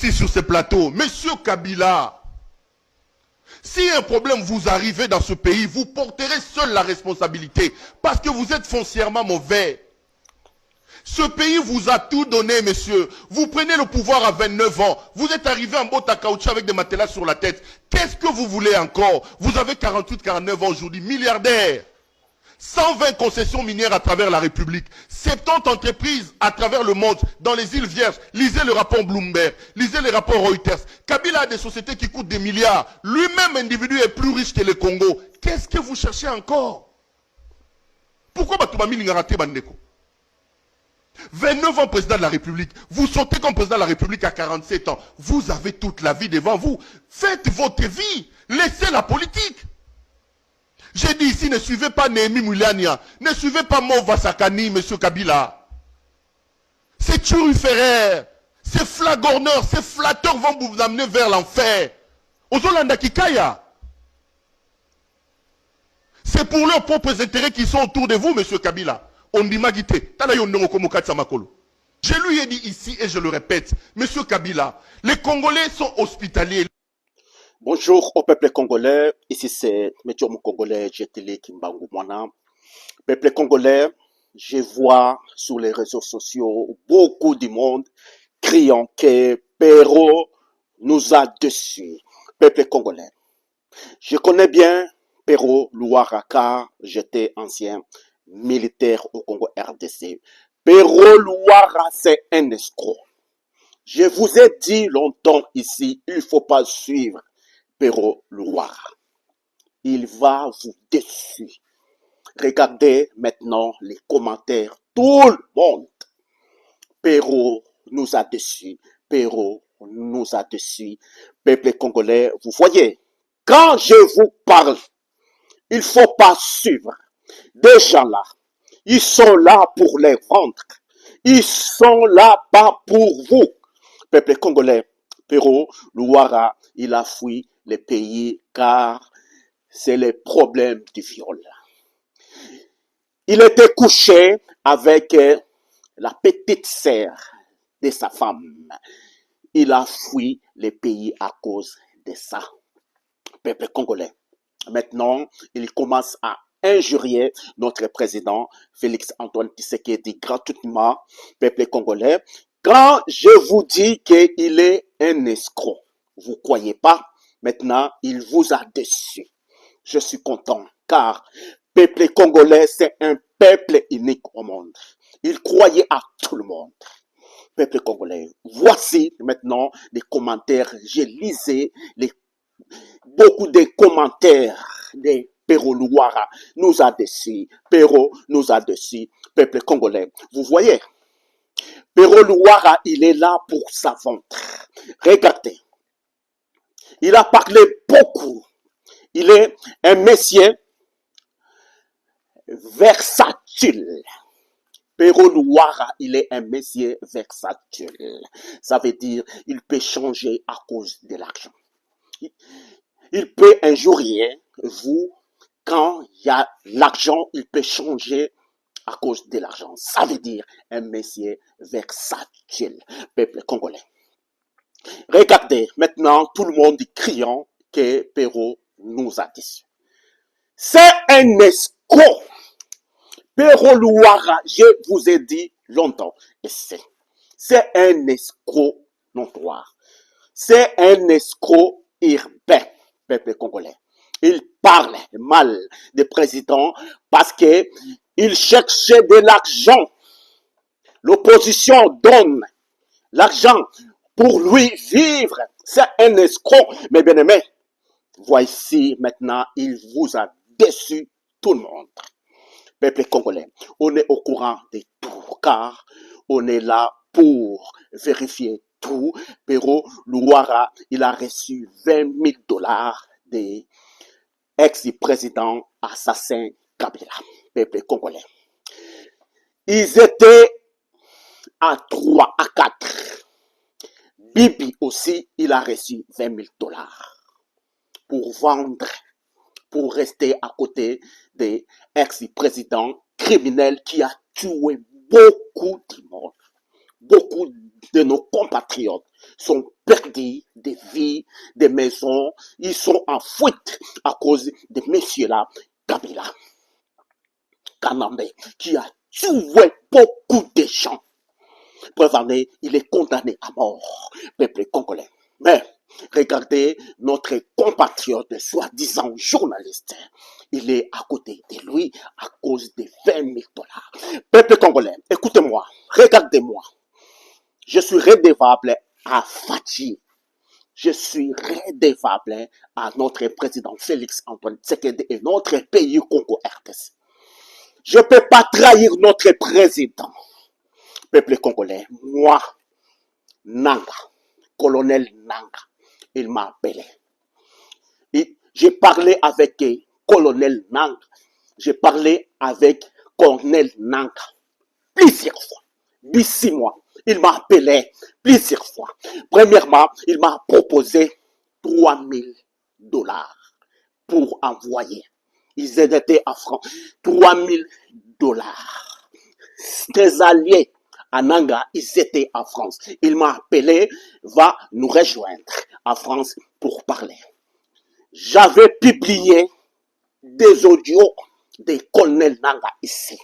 ici sur ce plateau, Monsieur Kabila, si un problème vous arrive dans ce pays, vous porterez seul la responsabilité parce que vous êtes foncièrement mauvais. Ce pays vous a tout donné, monsieur. Vous prenez le pouvoir à 29 ans. Vous êtes arrivé en botte à caoutchouc avec des matelas sur la tête. Qu'est-ce que vous voulez encore? Vous avez 48, 49 ans aujourd'hui, milliardaire. 120 concessions minières à travers la République, 70 entreprises à travers le monde, dans les îles Vierges. Lisez le rapport Bloomberg, lisez le rapport Reuters. Kabila a des sociétés qui coûtent des milliards. Lui-même, individu, est plus riche que le Congo. Qu'est-ce que vous cherchez encore? Pourquoi Batoumami Ningarate Bandeko? 29 ans président de la République. Vous sautez comme président de la République à 47 ans. Vous avez toute la vie devant vous. Faites votre vie. Laissez la politique. J'ai dit ici, ne suivez pas Néhémie Moulania. Ne suivez pas Mova Sakani, monsieur Kabila. Ces turiféraires, ces flagorneurs, ces flatteurs vont vous amener vers l'enfer. Ozolanda Kikaya. C'est pour leurs propres intérêts qui sont autour de vous, monsieur Kabila. On dit Magité. Je lui ai dit ici et je le répète, monsieur Kabila, les Congolais sont hospitaliers. Bonjour au peuple congolais, ici c'est Métier Congolais, Jetele Kimbangu Mwana. Peuple congolais, je vois sur les réseaux sociaux beaucoup de monde criant que Perrault nous a déçus. Peuple congolais, je connais bien Perrault Louara car j'étais ancien militaire au Congo RDC. Perrault Louara, c'est un escroc. Je vous ai dit longtemps ici, il ne faut pas suivre Perrault Louara. Il va vous déçu. Regardez maintenant les commentaires. Tout le monde. Perrault nous a déçus. Perrault nous a déçus. Peuple congolais, vous voyez, quand je vous parle, il ne faut pas suivre. Des gens là, ils sont là pour les vendre. Ils sont là pas pour vous. Peuple congolais, Perrault Louara, il a fui le pays car c'est le problème du viol. Il était couché avec la petite sœur de sa femme. Il a fui le pays à cause de ça. Peuple congolais. Maintenant, il commence à injurier notre président Félix Antoine Tshisekedi gratuitement. Peuple congolais. Quand je vous dis qu'il est un escroc, vous ne croyez pas? Maintenant, il vous a déçu. Je suis content car peuple congolais, c'est un peuple unique au monde. Il croyait à tout le monde. Peuple congolais, voici maintenant les commentaires. J'ai lisé beaucoup de commentaires de Perrault Louara nous a déçus. Perrault nous a déçus. Peuple congolais, vous voyez? Perrault Louara, il est là pour sa vente. Regardez. Il a parlé beaucoup. Il est un monsieur versatile. Perrault Louara, il est un monsieur versatile. Ça veut dire il peut changer à cause de l'argent. Il peut injurier vous quand il y a l'argent, il peut changer à cause de l'argent. Ça veut dire un monsieur versatile. Peuple congolais. Regardez, maintenant, tout le monde criant que Perrault nous a déçus. C'est un escroc. Perrault Louara, je vous ai dit longtemps, et c'est un escroc notoire. C'est un escroc urbain, peuple congolais. Il parle mal des présidents parce que il cherchait de l'argent. L'opposition donne l'argent pour lui vivre. C'est un escroc. Mais bien aimé, voici maintenant, il vous a déçu tout le monde. Peuple congolais, on est au courant de tout, car on est là pour vérifier tout. Perrault Louara, il a reçu 20 000 $ des ex-présidents assassins Kabila. Peuple congolais. Ils étaient à 3, à 4. Bibi aussi, il a reçu 20 000 $ pour vendre, pour rester à côté des ex-présidents criminels qui a tué beaucoup de monde. beaucoup de nos compatriotes sont perdus des vies, des maisons. Ils sont en fuite à cause de messieurs-là, Kabila, Kanambe, qui a tué beaucoup de gens. Preuve en est, il est condamné à mort, peuple congolais. Mais regardez notre compatriote, soi-disant journaliste. Il est à côté de lui à cause de 20 000 dollars. Peuple congolais, écoutez-moi, regardez-moi. Je suis redevable à Fatih. Je suis redevable à notre président Félix Antoine Tshisekedi et notre pays Congo RDC. Je ne peux pas trahir notre président. Peuple congolais, moi, Nanga, colonel Nanga, il m'a appelé. J'ai parlé avec colonel Nanga, j'ai parlé avec colonel Nanga plusieurs fois, 6 mois. Il m'a appelé plusieurs fois. Premièrement, il m'a proposé 3 000 dollars pour envoyer. Ils étaient à France. 3 000 dollars. Ses alliés à Nanga, ils étaient en France. Il m'a appelé, va nous rejoindre en France pour parler. J'avais publié des audios des colonels Nanga ici.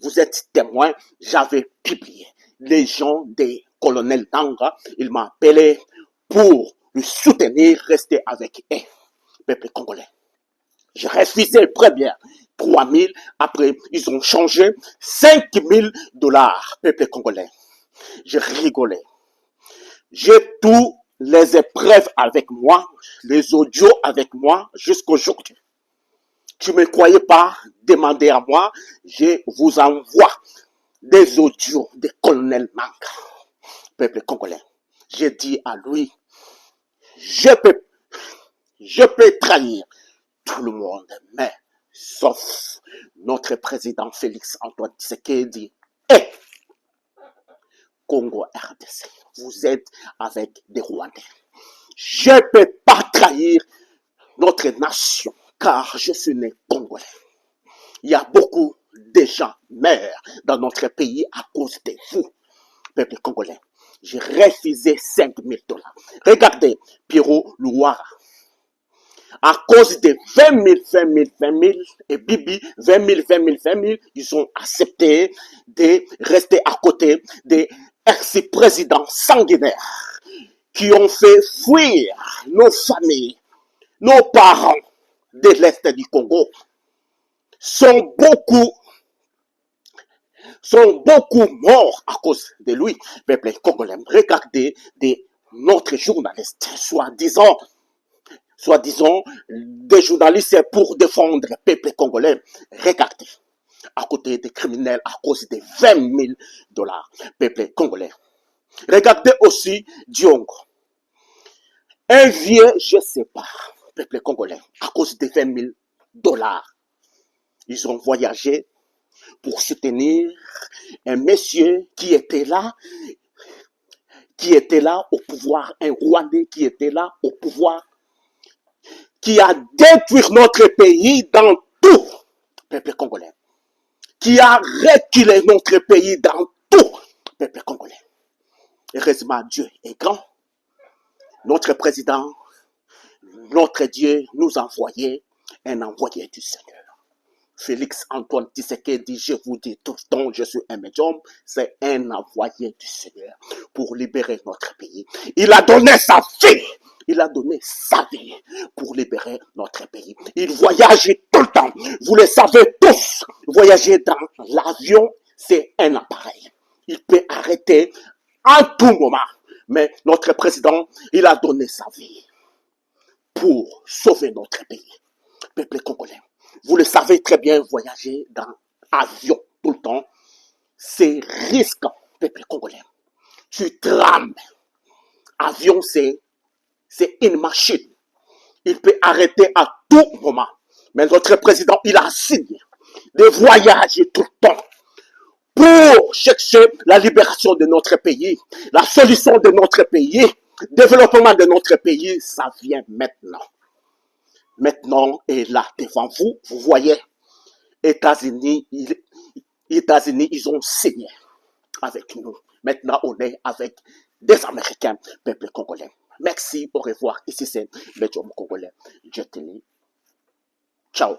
Vous êtes témoin, j'avais publié. Les gens des colonels Nanga, il m'a appelé pour le soutenir, rester avec eux, peuple congolais. J'ai refusé le premier 3 000, après ils ont changé 5 000 dollars, peuple congolais. J'ai rigolé. J'ai tous les épreuves avec moi, les audios avec moi jusqu'aujourd'hui. Tu ne me croyez pas, demandez à moi, je vous envoie des audios des colonels Nanga, peuple congolais. J'ai dit à lui, je peux trahir tout le monde, mais sauf notre président Félix Antoine Tshisekedi et Congo RDC. Vous êtes avec des Rwandais. Je ne peux pas trahir notre nation, car je suis né congolais. Il y a beaucoup de gens meurent dans notre pays à cause de vous, peuple congolais. J'ai refusé 5 000 dollars. Regardez, Pierrot Louara. À cause de 20 000, 20 000, 20 000, et Bibi, 20 000, 20 000, 20 000, ils ont accepté de rester à côté des ex-présidents sanguinaires qui ont fait fuir nos familles, nos parents de l'Est du Congo. Sont beaucoup morts à cause de lui. Peuple congolais, regardez notre journaliste, soi-disant des journalistes pour défendre le peuple congolais. Regardez, à côté des criminels à cause de 20 000 dollars, peuple congolais. Regardez aussi Diongo. Un vieux, je ne sais pas, peuple congolais, à cause de 20 000 dollars. Ils ont voyagé pour soutenir un monsieur qui était là au pouvoir, un Rwandais qui était là au pouvoir, qui a détruit notre pays dans tout, peuple congolais, qui a reculé notre pays dans tout, peuple congolais. Heureusement, Dieu est grand. Notre président, notre Dieu nous a envoyé un envoyé du Seigneur. Félix Antoine Tshisekedi, je vous dis tout le temps, je suis un médium, c'est un envoyé du Seigneur pour libérer notre pays. Il a donné sa vie, il a donné sa vie pour libérer notre pays. Il voyage tout le temps, vous le savez tous, voyager dans l'avion, c'est un appareil. Il peut arrêter à tout moment, mais notre président, il a donné sa vie pour sauver notre pays. Peuple congolais. Vous le savez très bien, voyager dans l'avion tout le temps, c'est risquant, peuple congolais. Tu trames. Avion, c'est une machine. Il peut arrêter à tout moment. Mais notre président, il a signé de voyager tout le temps pour chercher la libération de notre pays, la solution de notre pays, le développement de notre pays. Ça vient maintenant. Maintenant, et là, devant vous, vous voyez, États-Unis, ils ont signé avec nous. Maintenant, on est avec des Américains, peuple congolais. Merci, au revoir. Ici, c'est Médium Congolais, Jet Télé. Ciao.